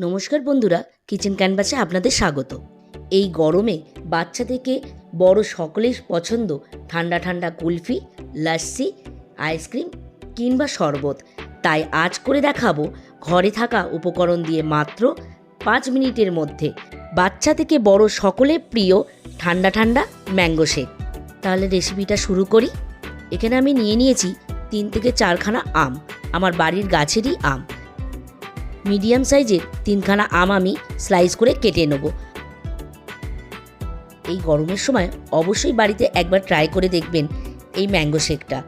নমস্কার বন্ধুরা, কিচেন ক্যানভাসে আপনাদের স্বাগত। এই গরমে বাচ্চা থেকে বড় সকলের পছন্দ ঠান্ডা ঠান্ডা কুলফি, লাস্সি, আইসক্রিম কিংবা শরবত। তাই আজ করে দেখাবো ঘরে থাকা উপকরণ দিয়ে মাত্র 5 মিনিটের মধ্যে বাচ্চা থেকে বড় সকলের প্রিয় ঠান্ডা ঠান্ডা ম্যাঙ্গো শেক। তাহলে রেসিপিটা শুরু করি। এখানে আমি নিয়েছি 3 থেকে 4খানা আম, আমার বাড়ির গাছেরই আম। মিডিয়াম সাইজের 3খানা আম আমি স্লাইস করে কেটে নেব। এই গরমের সময় অবশ্যই বাড়িতে একবার ট্রাই করে দেখবেন এই ম্যাঙ্গো শেকটা।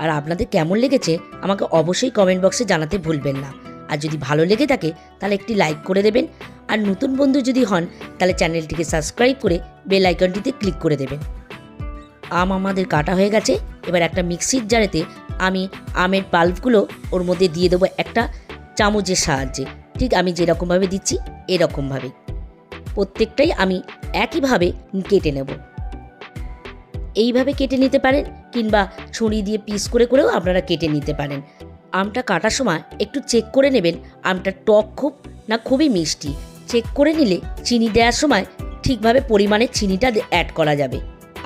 আর আপনাদের কেমন লেগেছে আমাকে অবশ্যই কমেন্ট বক্সে জানাতে ভুলবেন না। আর যদি ভালো লেগে থাকে তাহলে একটি লাইক করে দেবেন। আর নতুন বন্ধু যদি হন তাহলে চ্যানেলটিকে সাবস্ক্রাইব করে বেল আইকনটিতে ক্লিক করে দেবেন। আম আমাদের কাটা হয়ে গেছে। এবার একটা মিক্সির জারেতে আমি আমের পাল্পগুলো ওর মধ্যে দিয়ে দেবো একটা চামচের সাহায্যে। ঠিক আমি যেরকমভাবে দিচ্ছি এরকমভাবে প্রত্যেকটাই আমি একইভাবে কেটে নেব। এইভাবে কেটে নিতে পারেন কিংবা ছুরি দিয়ে পিস করে করেও আপনারা কেটে নিতে পারেন। আমটা কাটার সময় একটু চেক করে নেবেন আমটা টক খুব না খুবই মিষ্টি। চেক করে নিলে চিনি দেওয়ার সময় ঠিকভাবে পরিমাণে চিনিটা অ্যাড করা যাবে।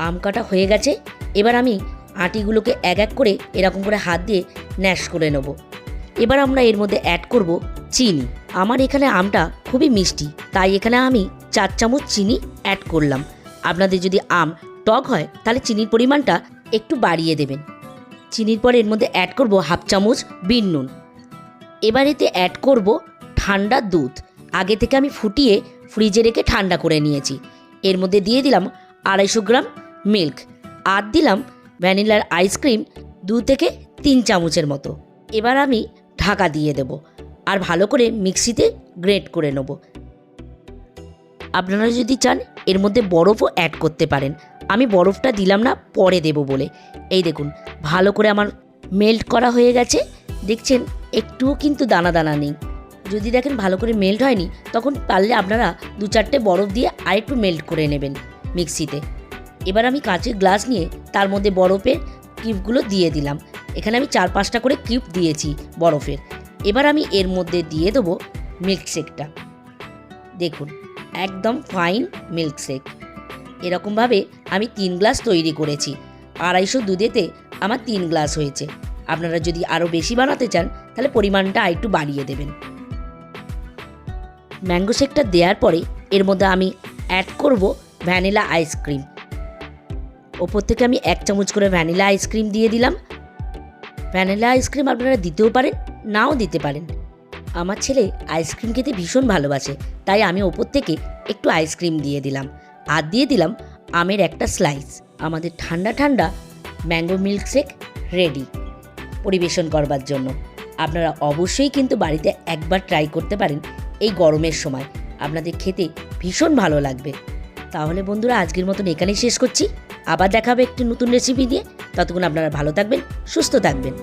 আম কাটা হয়ে গেছে। এবার আমি আটিগুলোকে এক এক করে এরকম করে হাত দিয়ে ন্যাশ করে নেব। এবার আমরা এর মধ্যে অ্যাড করব চিনি। আমার এখানে আমটা খুবই মিষ্টি, তাই এখানে আমি 4 চামচ চিনি অ্যাড করলাম। আপনাদের যদি আম টক হয় তাহলে চিনির পরিমাণটা একটু বাড়িয়ে দেবেন। চিনির পরে এর মধ্যে অ্যাড করব 1/2 চামচ বিট নুন। এবার এতে অ্যাড করব ঠান্ডা দুধ। আগে থেকে আমি ফুটিয়ে ফ্রিজে রেখে ঠান্ডা করে নিয়েছি। এর মধ্যে দিয়ে দিলাম 250 গ্রাম মিল্ক। আর দিলাম ভ্যানিলার আইসক্রিম 2 থেকে 3 চামচের মতো। এবার আমি ঢাকা দিয়ে দেব আর ভালো করে মিক্সিতে গ্রেট করে নেব। আপনারা যদি চান এর মধ্যে বরফও অ্যাড করতে পারেন। আমি বরফটা দিলাম না, পরে দেব বলে। এই দেখুন ভালো করে আমার মেল্ট করা হয়ে গেছে। দেখছেন একটুও কিন্তু দানা দানা নেই। যদি দেখেন ভালো করে মেল্ট হয়নি তখন পারলে আপনারা 2-4টে বরফ দিয়ে আরেকটু মেল্ট করে নেবেন মিক্সিতে। এবার আমি কাঁচের গ্লাস নিয়ে তার মধ্যে বরফের কিউবগুলো দিয়ে দিলাম। এখানে আমি 4-5টা করে কিউব দিয়েছি বরফের। এবার আমি এর মধ্যে দিয়ে দেবো মিল্কশেকটা। দেখুন একদম ফাইন মিল্কশেক। এরকমভাবে আমি 3 গ্লাস তৈরি করেছি। 250 দুধেতে আমার 3 গ্লাস হয়েছে। আপনারা যদি আরও বেশি বানাতে চান তাহলে পরিমাণটা আরেকটু বাড়িয়ে দেবেন। ম্যাঙ্গো শেকটা দেওয়ার পরে এর মধ্যে আমি অ্যাড করব ভ্যানিলা আইসক্রিম। ওপর থেকে আমি 1 চামচ করে ভ্যানিলা আইসক্রিম দিয়ে দিলাম। ভ্যানিলা আইসক্রিম আপনারা দিতেও পারেন, নাও দিতে পারেন। আমার ছেলে আইসক্রিম খেতে ভীষণ ভালোবাসে, তাই আমি ওপর থেকে একটু আইসক্রিম দিয়ে দিলাম। আর দিয়ে দিলাম আমের একটা স্লাইস। আমাদের ঠান্ডা ঠান্ডা ম্যাঙ্গো মিল্কশেক রেডি পরিবেশন করবার জন্য। আপনারা অবশ্যই কিন্তু বাড়িতে একবার ট্রাই করতে পারেন। এই গরমের সময় আপনাদের খেতে ভীষণ ভালো লাগবে। তাহলে বন্ধুরা আজকের মতন এখানেই শেষ করছি। আবার দেখা হবে একটি নতুন রেসিপি দিয়ে। ততক্ষণ আপনারা ভালো থাকবেন, সুস্থ থাকবেন।